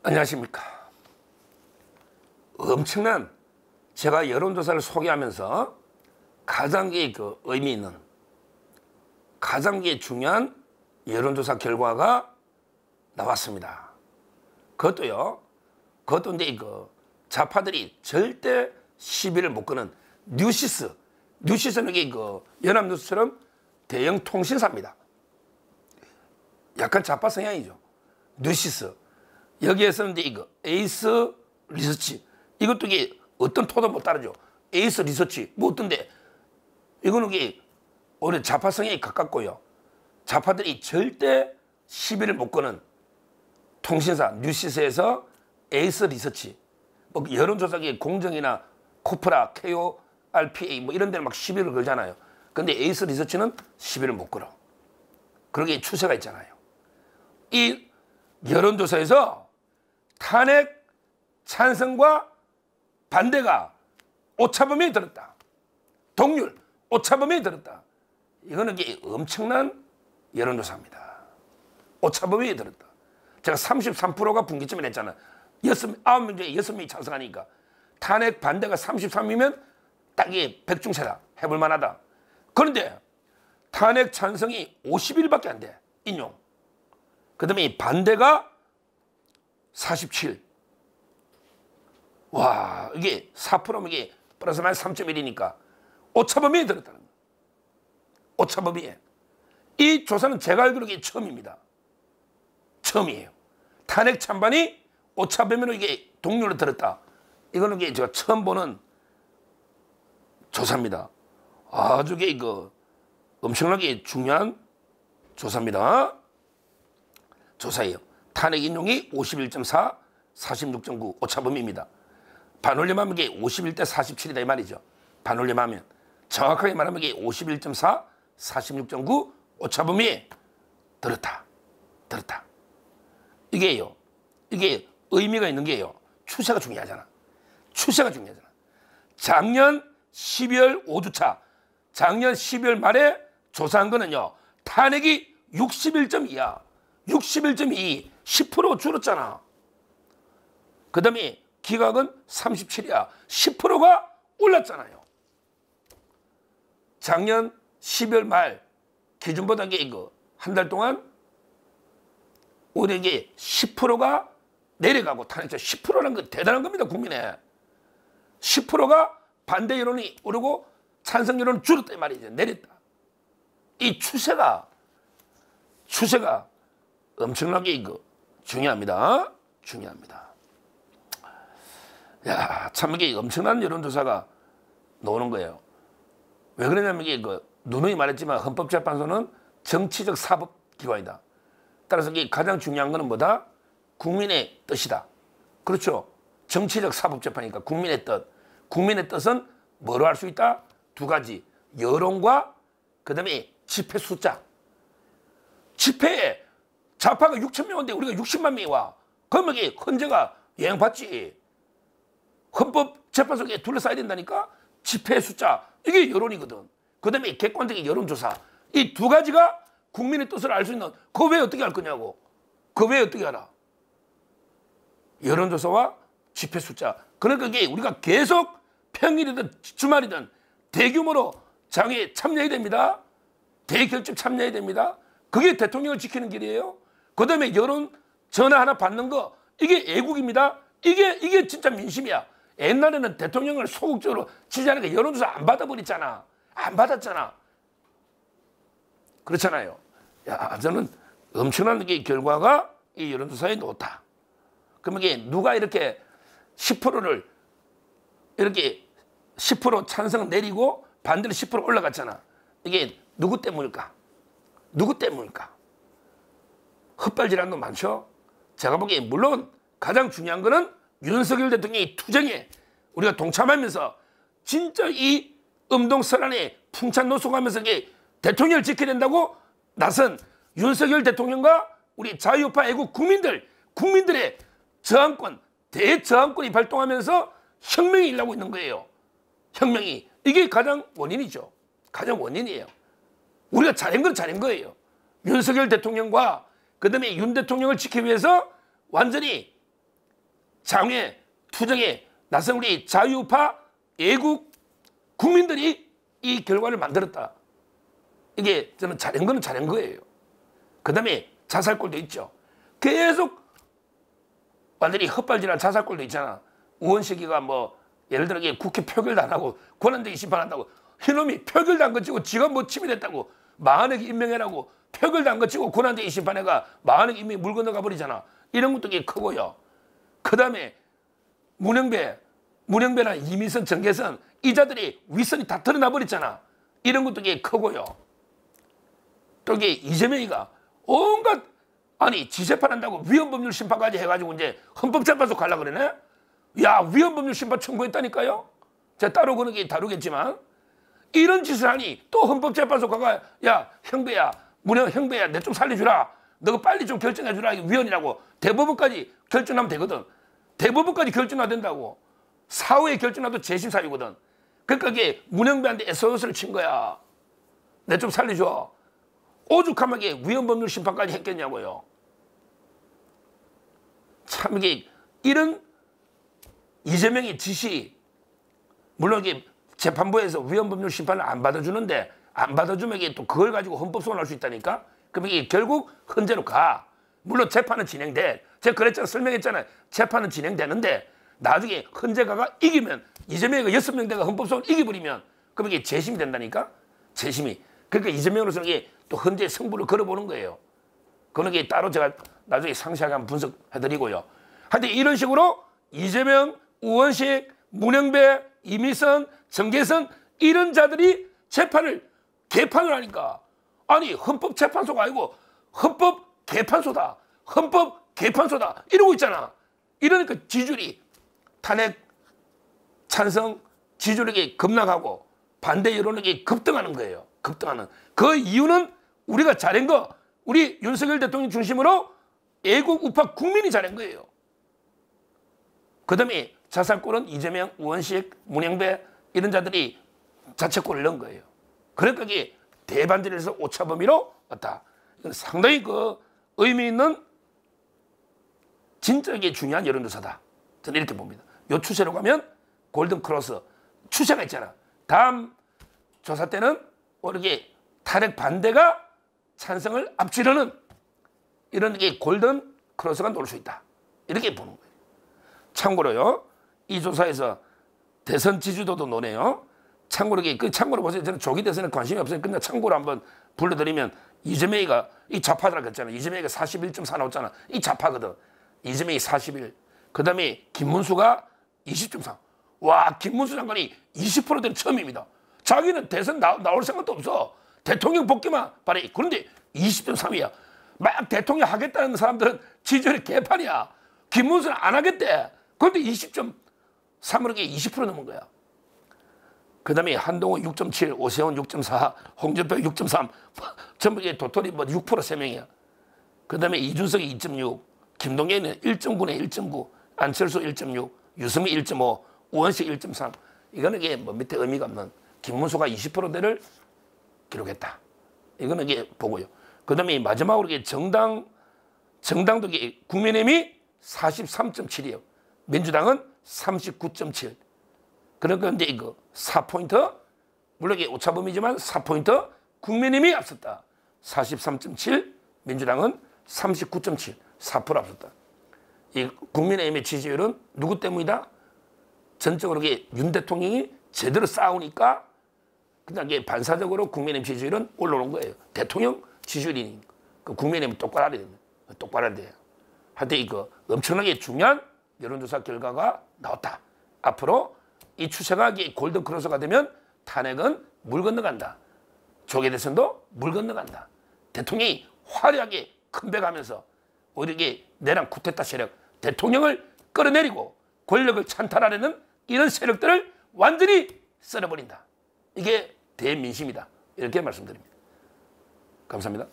안녕하십니까. 엄청난 제가 여론조사를 소개하면서 가장 의미 있는 가장 중요한 여론조사 결과가 나왔습니다. 그것도 이제 좌파들이 절대 시비를 못 거는 뉴시스는 연합뉴스처럼 대형 통신사입니다. 약간 좌파 성향이죠. 뉴시스. 여기에서는 이제 에이스 리서치. 이것도 어떤 토도 못 따르죠. 에이스 리서치. 뭐 어떤데? 이거는 오히려 좌파 성향이 가깝고요. 좌파들이 절대 시비를 못 거는 통신사 뉴시스에서 에이스 리서치. 뭐 여론조사기 공정이나 코프라, KORPA 뭐 이런 데는 막 시비를 걸잖아요. 근데 에이스 리서치는 시비를 못 걸어. 그러게 추세가 있잖아요. 이 여론조사에서 탄핵 찬성과 반대가 오차범위에 들었다. 동률 오차범위에 들었다. 이거는 엄청난 여론조사입니다. 오차범위에 들었다. 제가 33%가 분기점을 했잖아. 9명 중에 6명이 찬성하니까 탄핵 반대가 33이면 딱 백중체다. 해볼 만하다. 그런데 탄핵 찬성이 51밖에 안 돼. 인용. 그 다음에 반대가 47. 와, 이게 4%면 플러스 마이너스 3.1이니까 오차범위에 들었다는 거예요. 오차범위에. 이 조사는 제가 알기로 처음입니다. 처음이에요. 탄핵 찬반이 오차범위로 동률로 들었다. 이거는 제가 처음 보는 조사입니다. 아주 엄청나게 중요한 조사입니다. 조사예요. 탄핵 인용이 51.4, 46.9 오차범위입니다. 반올림하면 51대 47이다 이 말이죠. 반올림하면 정확하게 말하면 51.4, 46.9 오차범위에 들었다. 이게 의미가 있는 게요. 추세가 중요하잖아. 작년 12월 5주차, 작년 12월 말에 조사한 거는요. 탄핵이 61.2야. 61.2, 10% 줄었잖아. 그 다음에 기각은 37이야. 10%가 올랐잖아요. 작년 12월 말 기준보다 한 달 동안 오히려 10%가 내려가고 탄핵자 10%라는 건 대단한 겁니다. 국민에. 10%가 반대 여론이 오르고 찬성 여론은 줄었다 이 말이죠. 내렸다. 이 추세가 엄청나게 중요합니다. 야, 참 이게 엄청난 여론조사가 나오는 거예요. 왜 그러냐면 누누이 말했지만 헌법재판소는 정치적 사법기관이다. 따라서 가장 중요한 거는 뭐다? 국민의 뜻이다. 그렇죠. 정치적 사법재판이니까 국민의 뜻. 국민의 뜻은 뭐로 할 수 있다? 두 가지. 여론과 그 다음에 집회 숫자. 집회에 좌파가 6,000명인데 우리가 60만 명이 와. 그러면 헌재가 영향받지. 헌법재판소에 둘러싸야 된다니까. 집회 숫자. 이게 여론이거든. 그 다음에 객관적인 여론조사. 이 두 가지가 국민의 뜻을 알 수 있는. 그거 왜 어떻게 할 거냐고. 그거 왜 어떻게 알아. 여론조사와 집회 숫자. 그러니까 우리가 계속 평일이든 주말이든 대규모로 장외에 참여해야 됩니다. 대결집 참여해야 됩니다. 그게 대통령을 지키는 길이에요. 그 다음에 여론 전화 하나 받는 거. 이게 애국입니다. 이게 진짜 민심이야. 옛날에는 대통령을 소극적으로 지지하니까 여론조사 안 받아버렸잖아. 안 받았잖아. 그렇잖아요. 야, 저는 엄청난 결과가 이 여론조사에 나왔다. 그러면 누가 이렇게 10%를 이렇게 10% 찬성 내리고 반대로 10% 올라갔잖아. 이게 누구 때문일까? 헛발질하는 놈 많죠? 제가 보기에 물론 가장 중요한 거는 윤석열 대통령이 투쟁에 우리가 동참하면서 진짜 이 음동설안에 풍찬노숙하면서 대통령을 지켜야 된다고 나선 윤석열 대통령과 우리 자유파 애국 국민들의 저항권, 대저항권이 발동하면서 혁명이 일어나고 있는 거예요. 혁명이. 이게 가장 원인이죠. 가장 원인이에요. 우리가 잘한 건 잘한 거예요. 윤석열 대통령과 그 다음에 윤 대통령을 지키기 위해서 완전히 장외 투쟁에 나선 우리 자유파 애국 국민들이 이 결과를 만들었다. 이게 저는 잘한 거는 잘한 거예요. 그 다음에 자살골도 있죠. 계속 완전히 헛발질한 자살골도 있잖아. 우원식이가 뭐 예를 들어 국회 표결도 안 하고 권한쟁의 심판한다고 이놈이 표결도 안 거치고 지가 뭐 침해됐다고 마흔에게 임명해라고 표결도 안 거치고 권한쟁의 심판해가 마흔에게 임명이 물 건너가 버리잖아. 이런 것도 꽤 크고요. 그 다음에 문영배나 이미선, 정계선 이 자들이 윗선이 다 드러나 버렸잖아. 이런 것도 꽤 크고요. 또 이게 이재명이가 온갖 아니 지재판한다고 위헌법률 심판까지 해가지고 이제 헌법재판소 가려고 그러네. 야 위헌법률 심판 청구했다니까요. 제가 따로 그런 게 다루겠지만 이런 짓을 하니 또 헌법재판소 가가 야 형배야 문영 형배야 내 좀 살려주라. 너가 빨리 좀 결정해주라. 이게 위헌이라고 대법원까지 결정하면 되거든. 대법원까지 결정해야 된다고. 사후에 결정해도 재심 사유거든. 그러니까 이게 문영배한테 SOS를 친 거야. 내 좀 살려줘. 오죽하게 위헌법률 심판까지 했겠냐고요. 참 이게 이런 이재명의 지시 물론 이게 재판부에서 위헌법률 심판을 안 받아주는데 안 받아주면 이게 또 그걸 가지고 헌법소원할 수 있다니까. 그럼 이게 결국 헌재로 가. 물론 재판은 진행돼. 제가 그랬잖아. 설명했잖아요. 재판은 진행되는데 나중에 헌재가가 이기면 이재명이가 6명 대가 헌법소원 이기버리면 그럼 이게 재심이 된다니까. 재심이. 그러니까 이재명으로서는 이게 또 헌재 승부를 걸어보는 거예요. 그런 게 따로 제가 나중에 상세하게 한번 분석해드리고요. 하여튼 이런 식으로 이재명, 우원식, 문영배, 이미선, 정계선 이런 자들이 재판을 개판을 하니까 아니 헌법재판소가 아니고 헌법개판소다. 헌법개판소다. 이러고 있잖아. 이러니까 지지율이 탄핵 찬성 지지율이 급락하고 반대 여론이 급등하는 거예요. 급등하는. 그 이유는 우리가 잘한 거 우리 윤석열 대통령 중심으로 애국 우파 국민이 잘한 거예요. 그 다음에 자살골은 이재명, 우원식, 문영배 이런 자들이 자책골을 넣은 거예요. 그러니까 이게 대반전에서 오차범위로 왔다. 이건 상당히 그 의미 있는 진짜 이게 중요한 여론조사다. 저는 이렇게 봅니다. 요 추세로 가면 골든 크로스 추세가 있잖아. 다음 조사 때는 이렇게 탄핵 반대가 찬성을 앞지르는 이런 게 골든 크로스가 놓을 수 있다. 이렇게 보는 거예요. 참고로요. 이 조사에서 대선 지지도도 노네요. 참고로 보세요. 저는 조기 대선에 관심이 없어요. 근데 참고로 한번 불러드리면 이재명이가 이 좌파더라 그랬잖아. 이재명이가 41.4 나왔잖아. 이 좌파거든. 이재명이 41. 그 다음에 김문수가 20.3. 와, 김문수 장관이 20%대는 처음입니다. 자기는 대선 나올 생각도 없어. 대통령 복귀만 바래. 그런데 20.3이야. 막 대통령 하겠다는 사람들은 지지율이 개판이야. 김문수는 안 하겠대. 그런데 20.3으로 20% 넘은 거야. 그 다음에 한동훈 6.7, 오세훈 6.4, 홍준표 6.3. 전부 이게 도토리 6% 3명이야. 그 다음에 이준석이 2.6, 김동연은 1.9네 1.9, 안철수 1.6, 유승민 1.5, 우원식 1.3. 이거는 이게 밑에 의미가 없는 김문수가 20%대를 기록했다. 이거는 이게 보고요. 그 다음에 마지막으로 이게 정당도 이게 국민의힘이 43.7이에요. 민주당은 39.7. 그러니까 이제 이거 4포인트, 물론 이게 오차범위지만 4포인트 국민의힘이 앞섰다. 43.7, 민주당은 39.7, 4% 앞섰다. 이 국민의힘의 지지율은 누구 때문이다? 전적으로 이게 윤 대통령이 제대로 싸우니까 그냥 이게 반사적으로 국민의힘 지지율은 올라오는 거예요. 대통령 지지율이니까. 그 국민의힘은 똑바로 해야 됩니다. 똑바로 해야 돼요. 하여튼 이거 엄청나게 중요한 여론조사 결과가 나왔다. 앞으로 이 추세가 골든 크로스가 되면 탄핵은 물 건너간다. 조계 대선도 물 건너간다. 대통령이 화려하게 컴백하면서 오히려 이게 내란 쿠데타 세력, 대통령을 끌어내리고 권력을 찬탈하려는 이런 세력들을 완전히 썰어버린다. 이게 대민심이다. 이렇게 말씀드립니다. 감사합니다.